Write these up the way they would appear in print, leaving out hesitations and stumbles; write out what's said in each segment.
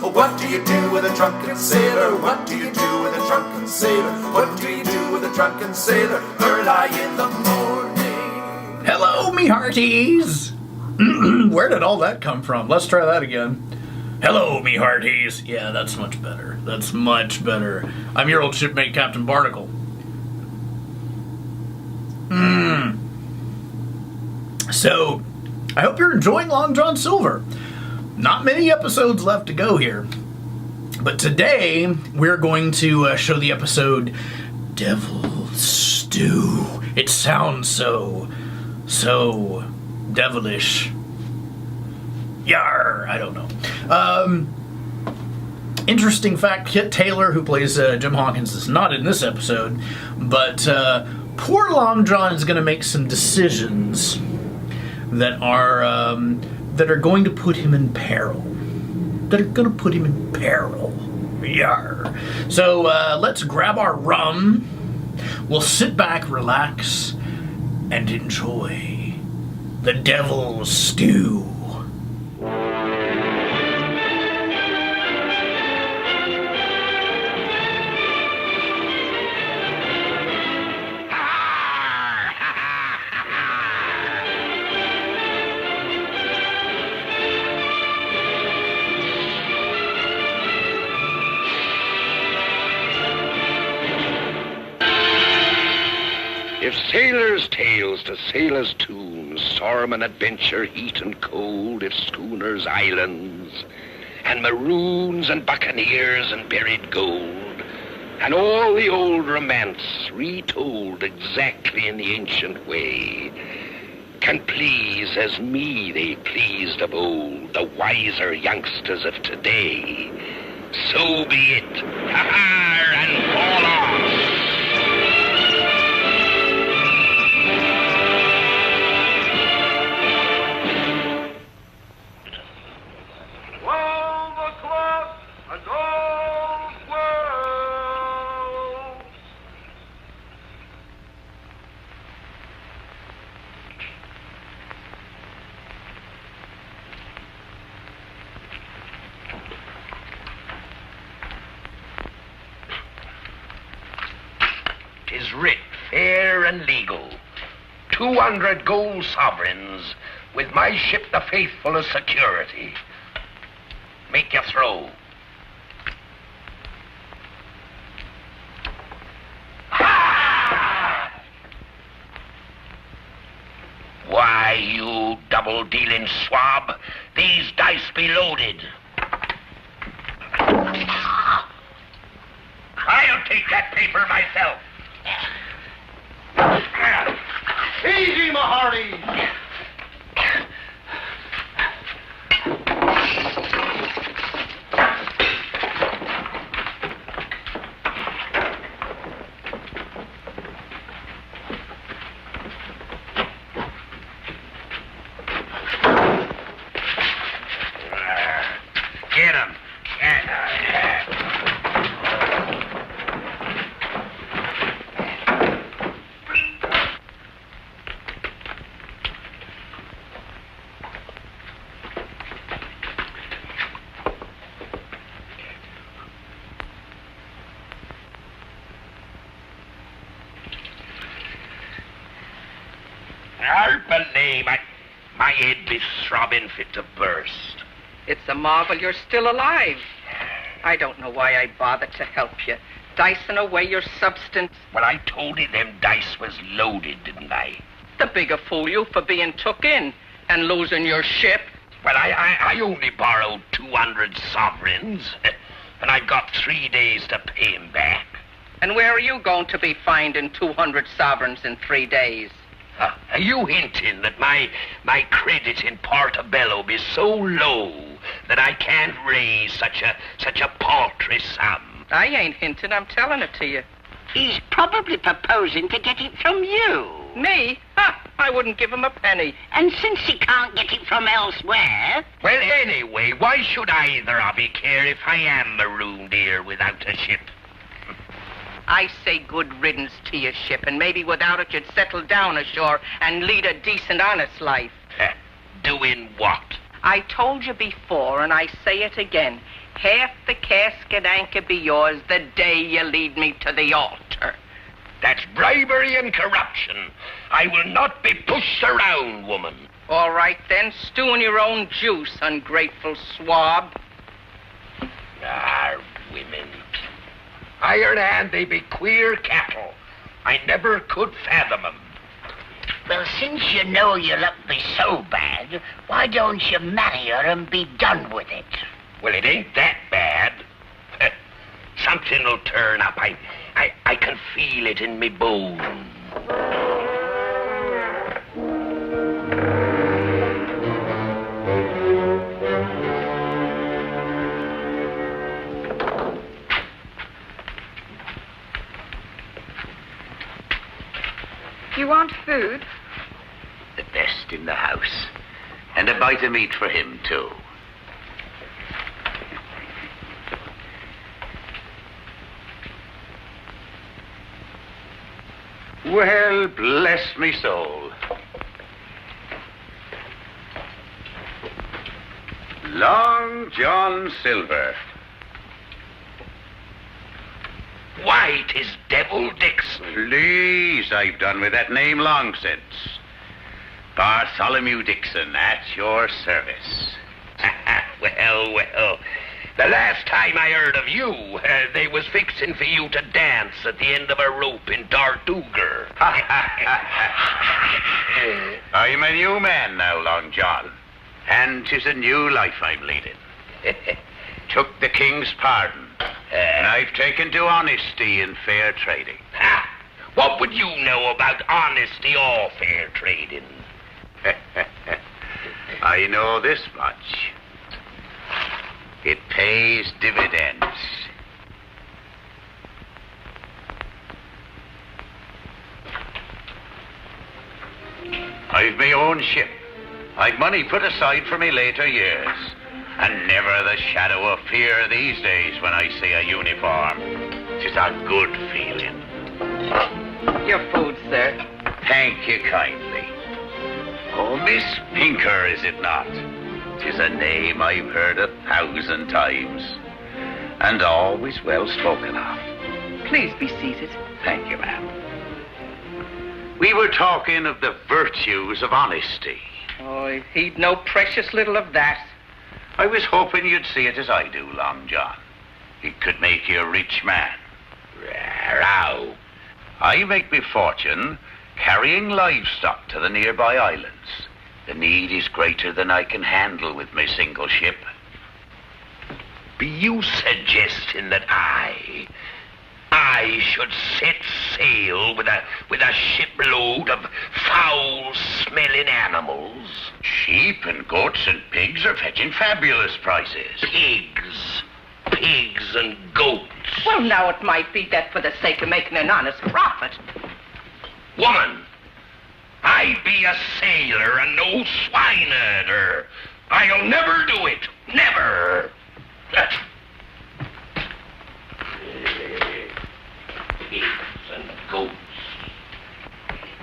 What do you do with a drunken sailor? What do you do with a drunken sailor? What do you do with a drunken sailor early in the morning? Hello, me hearties! Where did all that come from? Let's try that again. Hello, me hearties. Yeah, that's much better. That's much better. I'm your old shipmate, Captain Barnacle. So, I hope you're enjoying Long John Silver. Not many episodes left to go here. But today, we're going to show the episode Devil's Stew. It sounds so devilish. Yar, I don't know. Interesting fact, Kit Taylor, who plays Jim Hawkins, is not in this episode, but poor Long John is going to make some decisions that are going to put him in peril. Yar. So let's grab our rum. We'll sit back, relax, and enjoy the Devil's Stew. If sailors' tales to sailors' tunes, storm and adventure, heat and cold, if schooners, islands, and maroons and buccaneers and buried gold, and all the old romance retold exactly in the ancient way, can please as me they pleased of old, the wiser youngsters of today, so be it. Ha-ha, and fall off. Is writ fair and legal. 200 gold sovereigns with my ship the Faithful as security. Make your throw. Ha! Why, you double-dealing swab, these dice be loaded. I'll take that paper myself. Easy, my hearties! Get him. My head be throbbing fit to burst. It's a marvel you're still alive. I don't know why I bothered to help you, dicing away your substance. Well, I told you them dice was loaded, didn't I? The bigger fool you for being took in and losing your ship. Well, I only borrowed 200 sovereigns, and I've got 3 days to pay 'em back. And where are you going to be finding 200 sovereigns in 3 days? Are you hinting that my credit in Portobello be so low that I can't raise such a paltry sum? I ain't hinting, I'm telling it to you. He's probably proposing to get it from you. Me? Ha! I wouldn't give him a penny. And since he can't get it from elsewhere... Well, anyway, why should either of you care if I am marooned here without a ship? I say good riddance to your ship, and maybe without it you'd settle down ashore and lead a decent, honest life. Doing what? I told you before, and I say it again. Half the casket anchor be yours the day you lead me to the altar. That's bribery and corruption. I will not be pushed around, woman. All right, then. Stew in your own juice, ungrateful swab. Ah, women. Iron hand, they be queer cattle. I never could fathom 'em. Well, since you know your luck be so bad, why don't you marry her and be done with it? Well, it ain't that bad. Something'll turn up. I can feel it in me bones. You want food? The best in the house. And a bite of meat for him, too. Well, bless me soul. Long John Silver. Why, 'tis Devil Dixon. Please, I've done with that name long since. Bartholomew Dixon, at your service. Well. The last time I heard of you, they was fixing for you to dance at the end of a rope in Tartuga. I'm a new man now, Long John, and 'tis a new life I'm leading. Took the king's pardon, and I've taken to honesty and fair trading. What would you know about honesty or fair trading? I know this much. It pays dividends. I've my own ship. I've money put aside for me later years. And never the shadow of fear these days when I see a uniform. 'Tis a good feeling. Your food, sir. Thank you kindly. Oh, Miss Pinker, is it not? 'Tis a name I've heard 1,000 times, and always well spoken of. Please be seated. Thank you, ma'am. We were talking of the virtues of honesty. Oh, he'd know precious little of that. I was hoping you'd see it as I do, Long John. It could make you a rich man. How? I make me fortune carrying livestock to the nearby islands. The need is greater than I can handle with my single ship. Be you suggesting that I should set sail with a shipload of foul-smelling animals? Sheep and goats and pigs are fetching fabulous prices. Pigs and goats. Well, now it might be that for the sake of making an honest profit. Woman, I be a sailor and no swineherder. I'll never do it. Never. Pigs and goats.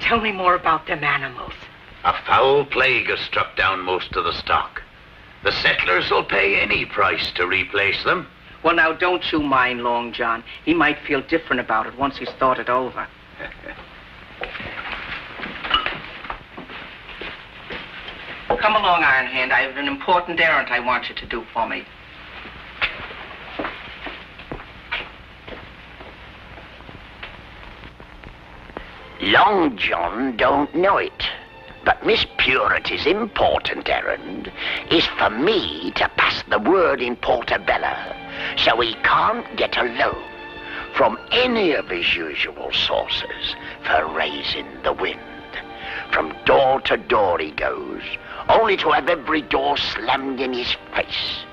Tell me more about them animals. A foul plague has struck down most of the stock. The settlers will pay any price to replace them. Well, now, don't you mind Long John. He might feel different about it once he's thought it over. Come along, Iron Hand. I have an important errand I want you to do for me. Long John don't know it, but Miss Purity's important errand is for me to pass the word in Portobello, so he can't get a loan from any of his usual sources for raising the wind. From door to door he goes, only to have every door slammed in his face.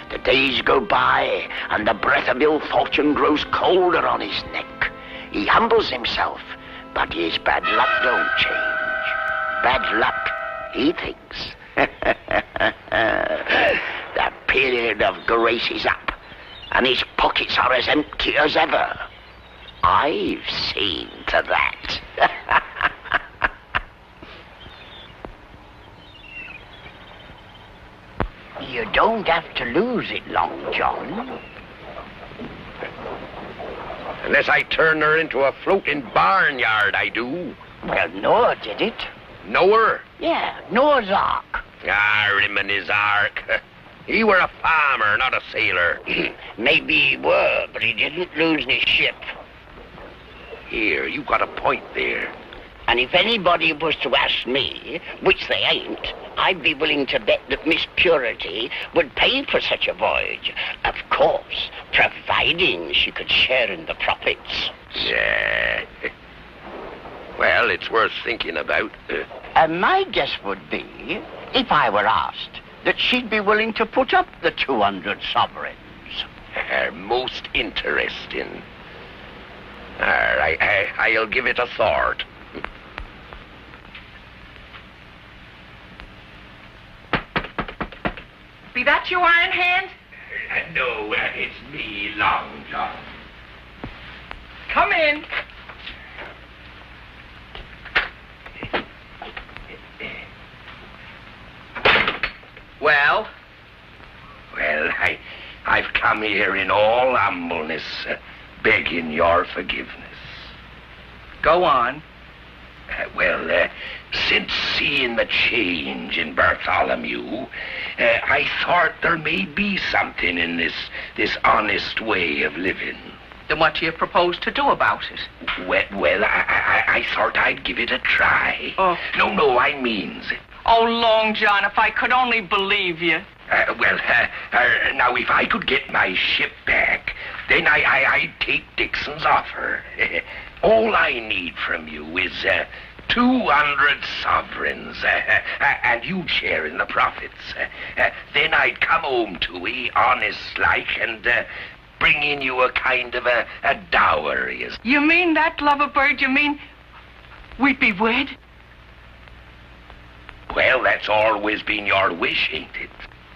The days go by, and the breath of ill fortune grows colder on his neck. He humbles himself, but his bad luck don't change. Bad luck, he thinks. The period of grace is up, and his pockets are as empty as ever. I've seen to that. You don't have to lose it, Long John. Unless I turn her into a floating barnyard, I do. Well, Noah did it. Noah? Yeah, Noah's Ark. Ah, him and his ark. He were a farmer, not a sailor. Maybe he were, but he didn't lose his ship. Here, you got a point there. And if anybody was to ask me, which they ain't, I'd be willing to bet that Miss Purity would pay for such a voyage. Of course, providing she could share in the profits. Yeah. Well, it's worth thinking about. And my guess would be, if I were asked, that she'd be willing to put up the 200 sovereigns. Most interesting. All right, I'll give it a thought. Be that you, Iron Hand? No, it's me, Long John. Come in. Well? Well, I've come here in all humbleness, begging your forgiveness. Go on. Since seeing the change in Bartholomew, I thought there may be something in this honest way of living. Then what do you propose to do about it? Well, I thought I'd give it a try. Oh. No, I means it. Oh, Long John, if I could only believe you. Now, if I could get my ship back, then I'd take Dixon's offer. All I need from you is 200 sovereigns, and you'd share in the profits. Then I'd come home to ye, honest-like, and bring in you a kind of a dowry. You mean that, Loverbird? You mean we'd be wed? Well, that's always been your wish, ain't it?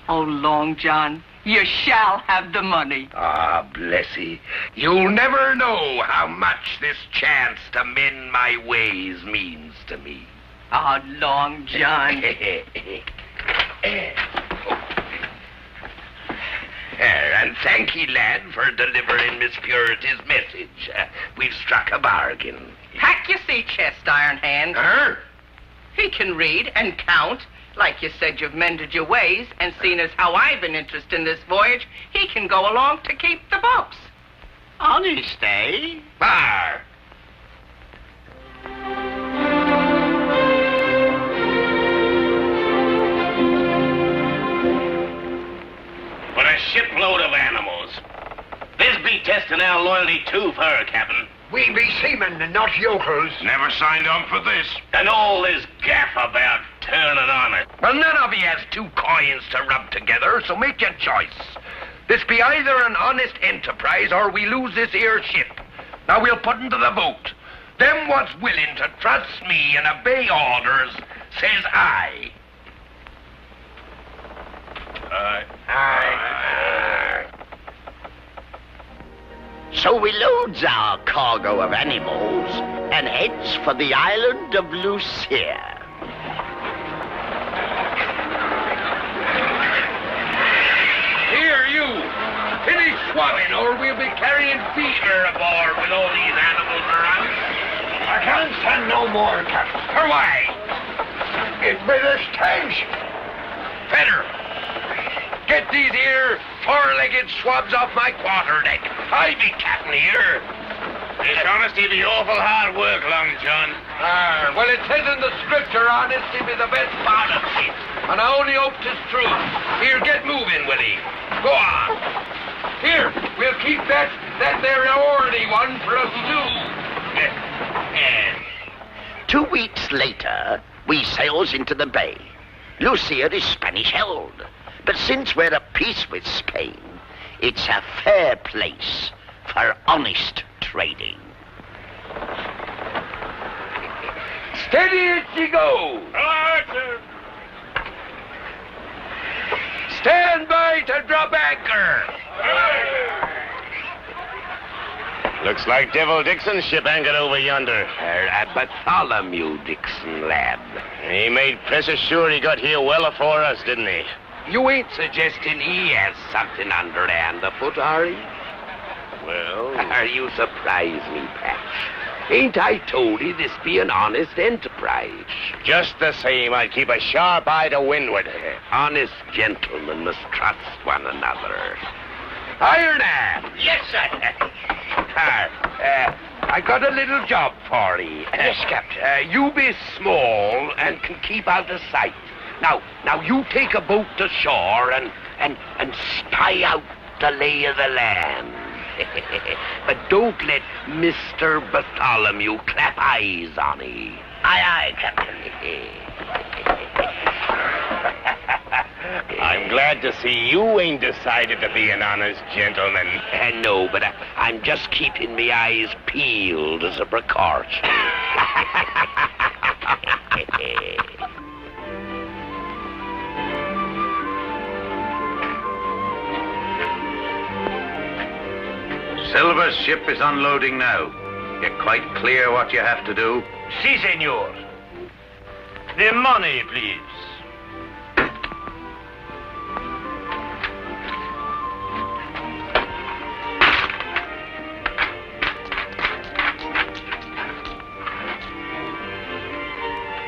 Oh, Long John, you shall have the money. Ah, bless ye. You'll never know how much this chance to mend my ways means to me. Ah, Long John. And thank ye, lad, for delivering Miss Purity's message. We've struck a bargain. Pack your sea chest, Iron Hand. Huh? He can read and count. Like you said, you've mended your ways, and seen as how I've been interested in this voyage, he can go along to keep the books. Honest, eh? Bar. For a shipload of animals. This be testing our loyalty too far, Captain. We be seamen and not yokels. Never signed on for this. And all this gaff about turning on it. Well, none of ye has two coins to rub together, so make your choice. This be either an honest enterprise or we lose this here ship. Now we'll put into the boat. Them what's willing to trust me and obey orders says aye. Aye. Aye. So we loads our cargo of animals and heads for the island of Lucia. Here, you. Finish swabbing or we'll be carrying fever aboard with all these animals around. I can't stand no more, Captain. For why? It be the stench. Better. Get these here four-legged swabs off my quarterdeck. I be captain here. This honesty be awful hard work, Long John. Well, it says in the scripture, honesty be the best policy. And I only hope 'tis true. Here, get moving, Willie. Go on. Here, we'll keep that there ordy one for a stew. 2 weeks later, we sails into the bay. Lucia is Spanish-held. But since we're at peace with Spain, it's a fair place for honest trading. Steady as you go. Aye, sir. Stand by to drop anchor. Looks like Devil Dixon's ship anchored over yonder. At Bartholomew Dixon, lad. He made precious sure he got here well afore us, didn't he? You ain't suggesting he has something underhand afoot, are you? Well, Are you surprised me, Patch? Ain't I told you this be an honest enterprise? just the same, I'd keep a sharp eye to windward. Honest gentlemen must trust one another. Iron Am! Yes, sir. I got a little job for you. Yes, Captain. You be small and can keep out of sight. Now you take a boat to shore and spy out the lay of the land. But don't let Mr. Bartholomew clap eyes on ye. Aye, Captain. I'm glad to see you ain't decided to be an honest gentleman. No, but I'm just keeping me eyes peeled as a precaution. Silver's ship is unloading now. You're quite clear what you have to do? Si, senor. The money, please.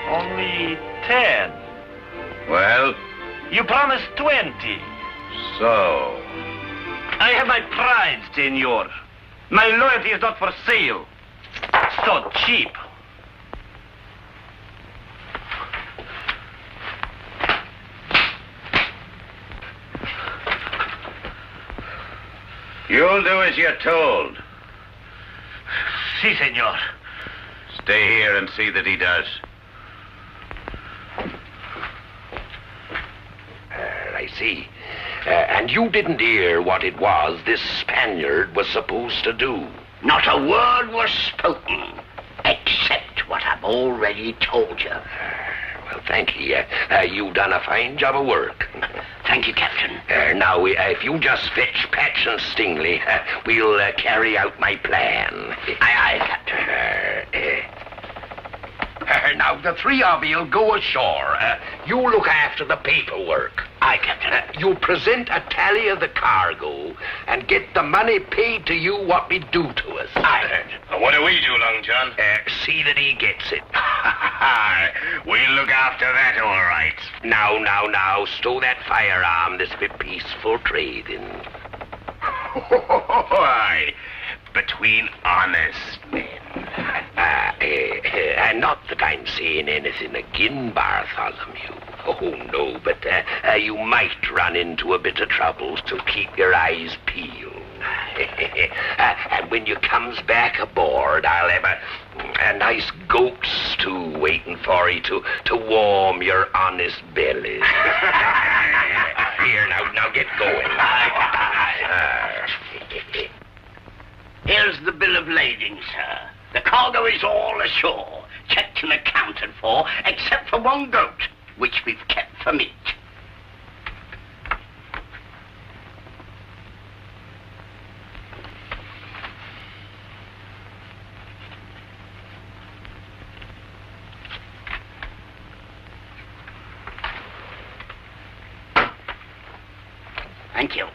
Only 10. Well, You promised 20. so... I have my pride, senor. My loyalty is not for sale. So cheap. You'll do as you're told. Si, senor. Stay here and see that he does. I see. And you didn't hear what it was this Spaniard was supposed to do. Not a word was spoken, except what I've already told you. Well, thank you. You done a fine job of work. Thank you, Captain. Now, if you just fetch Patch and Stingley, we'll carry out my plan. Aye, Captain. Now, the three of you'll go ashore. You look after the paperwork. Aye, Captain. You'll present a tally of the cargo and get the money paid to you what we do to us. Aye. What do we do, Long John? See that he gets it. We'll look after that, all right. Now, stow that firearm. This be peaceful trading. Aye, between honest men. And not that I'm saying anything agin Bartholomew. Oh, no, but you might run into a bit of trouble, so keep your eyes peeled. And when you comes back aboard, I'll have a nice goat stew waiting for you to warm your honest belly. Here, now get going. Here's the bill of lading, sir. The cargo is all ashore, checked and accounted for, except for one goat, which we've kept for meat. Thank you.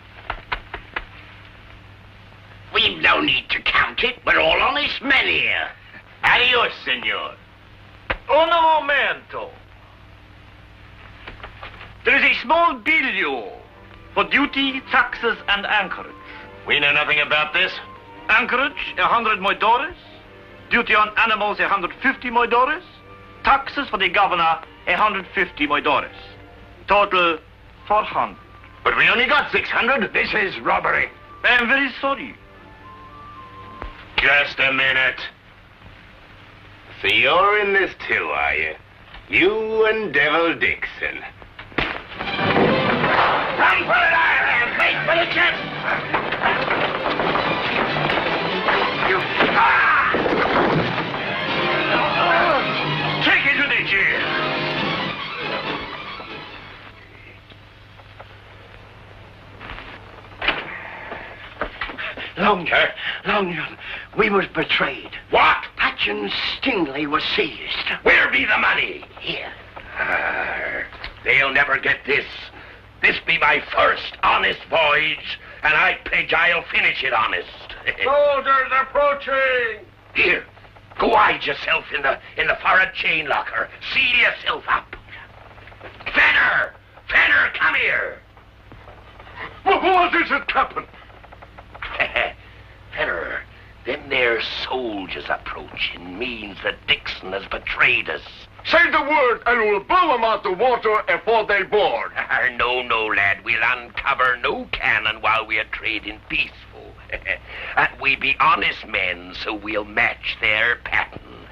We've no need to count it. We're all honest men here. Adios, senor. Un momento. There is a small bill due for duty, taxes, and anchorage. We know nothing about this. Anchorage, 100 more dollars. Duty on animals, 150 more dollars. Taxes for the governor, 150 more dollars. Total, 400. But we only got 600. This is robbery. I'm very sorry. Just a minute. So you're in this too, are you? You and Devil Dixon. Run for it, Iron! Wait for the chip! Take it to the jail. Long John, we was betrayed. What? Patch and Stingley was seized. Where be the money? Here. They'll never get this. This be my first honest voyage, and I pledge I'll finish it honest. Soldiers approaching! Here, go hide yourself in the forward chain locker. Seal yourself up. Fenner! Fenner, come here! What is it, Captain? Fenner, them there soldiers approaching means that Dixon has betrayed us. Say the word, and we'll blow them out the water before they board. No, lad, we'll uncover no cannon while we are trading peaceful. We be honest men, so we'll match their pattern.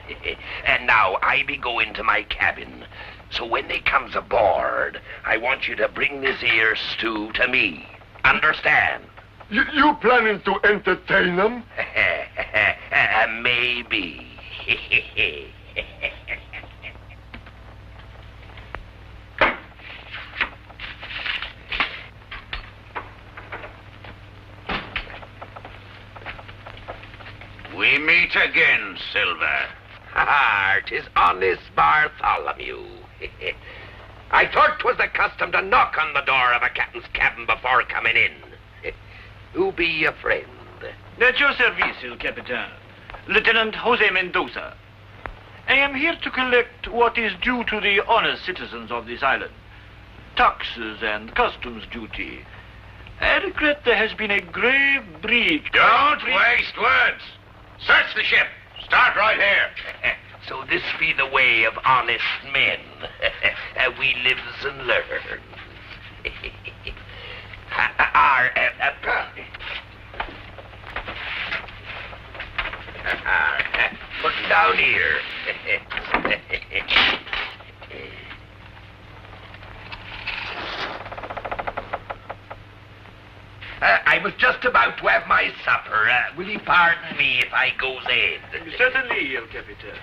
And now I be going to my cabin. So when they comes aboard, I want you to bring this here stew to me. Understand? You planning to entertain them? Maybe. We meet again, Silver. Ah, 'tis honest Bartholomew. I thought 'twas the custom to knock on the door of a captain's cabin before coming in. Who be your friend? At your service, El Capitan. Lieutenant Jose Mendoza. I am here to collect what is due to the honest citizens of this island. Taxes and customs duty. I regret there has been a grave breach. Don't waste words. Search the ship. Start right here. So this be the way of honest men. We lives and learn. Put down here. I was just about to have my supper. Will you pardon me if I goes ahead? Certainly, El Capitan.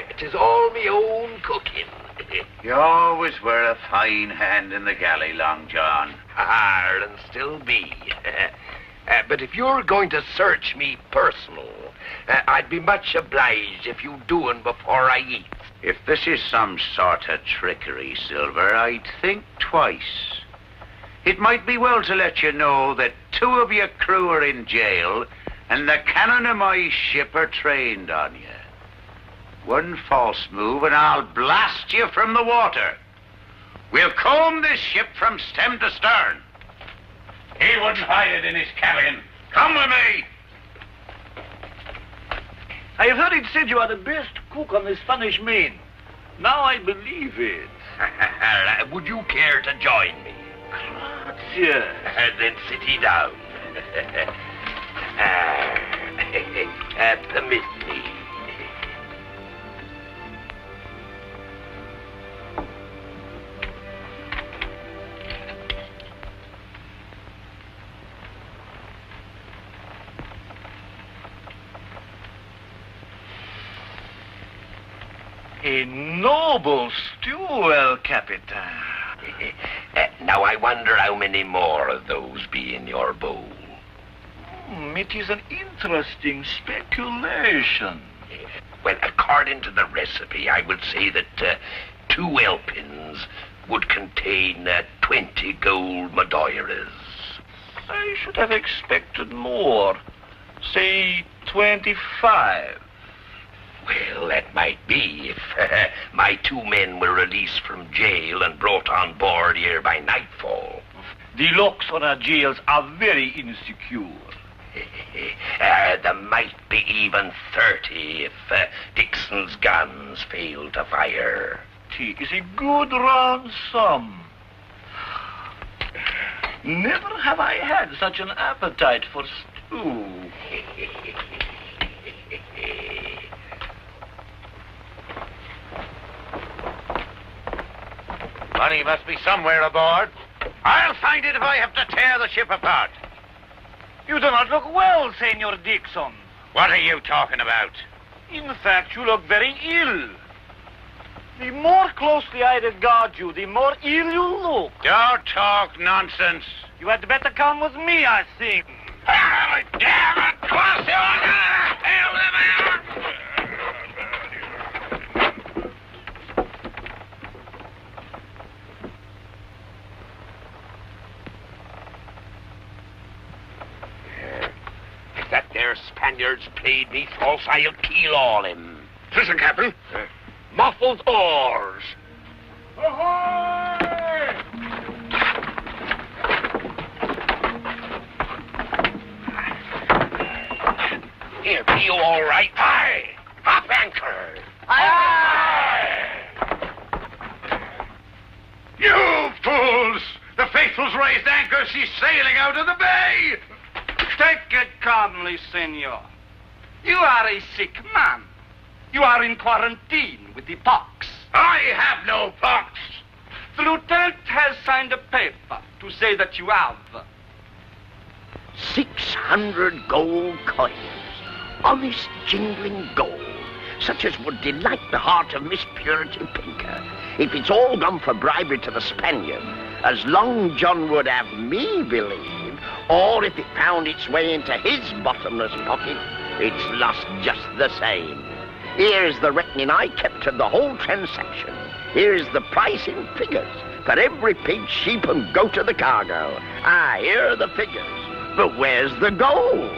It is all me own cooking. You always were a fine hand in the galley, Long John. And still be. But if you're going to search me personal, I'd be much obliged if you do it before I eat. If this is some sort of trickery, Silver, I'd think twice. It might be well to let you know that 2 of your crew are in jail, and the cannon of my ship are trained on you. One false move, and I'll blast you from the water. We'll comb this ship from stem to stern. He wouldn't hide it in his cabin. Come with me. I have heard it said you are the best cook on the Spanish Main. Now I believe it. Would you care to join me? Gracias. Then sit ye down. Permit me. A noble stew, El Capitan. Now I wonder how many more of those be in your bowl. It is an interesting speculation. Well, according to the recipe, I would say that 2 helpings would contain 20 gold Madeiras. I should have expected more. Say 25. Well, that might be if my 2 men were released from jail and brought on board here by nightfall. The locks on our jails are very insecure. There might be even 30 if Dixon's guns fail to fire. It is a good ransom. Never have I had such an appetite for stew. Money must be somewhere aboard. I'll find it if I have to tear the ship apart. You do not look well, Senor Dixon. What are you talking about? In fact, you look very ill. The more closely I regard you, the more ill you look. Don't talk nonsense. You had better come with me, I think. Damn it! Close the Spaniards played me false, I'll kill all him. Listen, Captain. Muffled oars. Ahoy! Here, be you all right? Aye! Up anchor! Aye! You fools! The Faithful's raised anchor. She's sailing out of the bay. Take it calmly, senor. You are a sick man. You are in quarantine with the pox. I have no pox. The lieutenant has signed a paper to say that you have. 600 gold coins. Honest jingling gold. Such as would delight the heart of Miss Purity Pinker. If it's all gone for bribery to the Spaniard, as Long John would have me believe, or if it found its way into his bottomless pocket, it's lost just the same. Here's the reckoning I kept of the whole transaction. Here's the price in figures for every pig, sheep, and goat of the cargo. Ah, here are the figures. But where's the gold?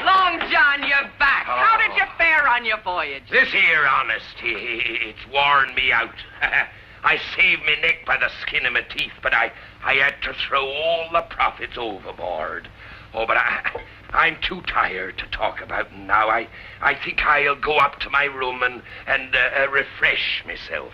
Long John, you're back. How did you fare on your voyage? This here, honest, it's worn me out. I saved me neck by the skin of my teeth, but I had to throw all the profits overboard. Oh, but I'm too tired to talk about it now. I think I'll go up to my room and refresh myself.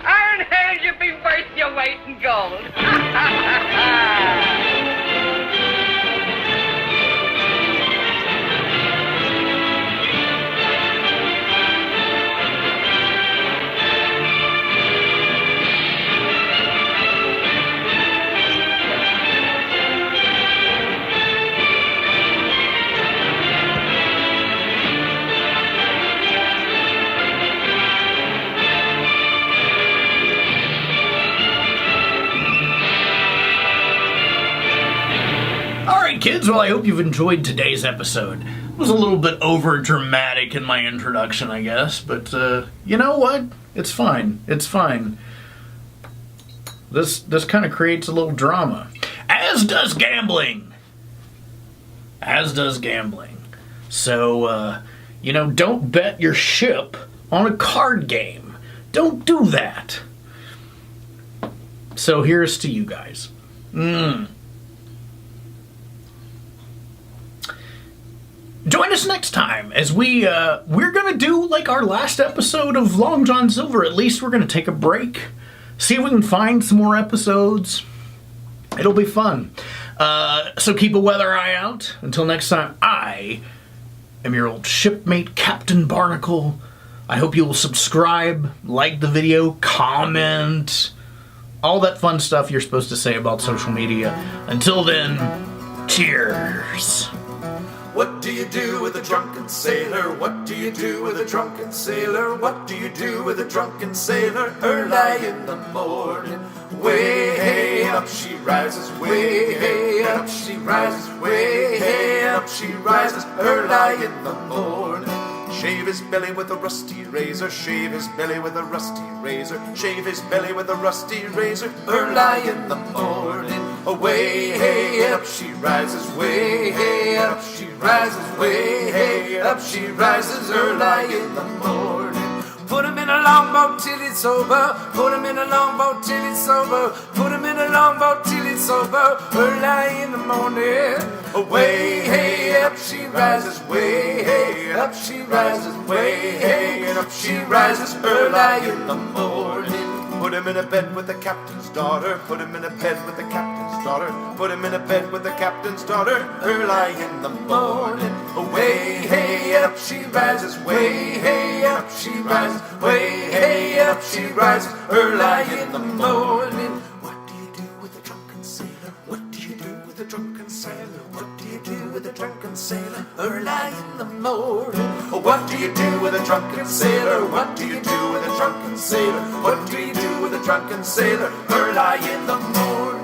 Ironhead, you'd be worth your weight in gold. Kids, well, I hope you've enjoyed today's episode. It was a little bit over dramatic in my introduction, I guess, but you know what? It's fine. It's fine. This kind of creates a little drama. As does gambling. As does gambling. So, don't bet your ship on a card game. Don't do that. So here's to you guys. Join us next time as we're gonna do like our last episode of Long John Silver. At least we're gonna take a break, see if we can find some more episodes. It'll be fun. So keep a weather eye out. Until next time, I am your old shipmate, Captain Barnacle. I hope you will subscribe, like the video, comment, all that fun stuff you're supposed to say about social media. Until then, cheers. What do you do with a drunken sailor? What do you do with a drunken sailor? What do you do with a drunken sailor? Early in the morning, way up she rises, way up she rises, way up she rises, early in the morning. Shave his belly with a rusty razor, shave his belly with a rusty razor, shave his belly with a rusty razor, early in the morning. Way up she rises, way up she rises, way up she rises, early in the morning. Put him in a longboat till it's over, put him in a longboat till it's over, put him in a longboat till it's over, early in the morning. Way up she rises, way up she rises, way up she rises, early in the morning. Put him in a bed with the captain's daughter, put him in a bed with the captain's daughter, put him in a bed with the captain's daughter, early in the morning. Way up she rises, way up she rises, way up she rises, early in the morning. What do you do with a drunken sailor? What do you do with a drunken sailor? What do you do with a drunken sailor? Early in the morning. What do you do with a drunken sailor? What do you do with a drunken drunken sailor? What do you do with a drunken sailor early in the morning?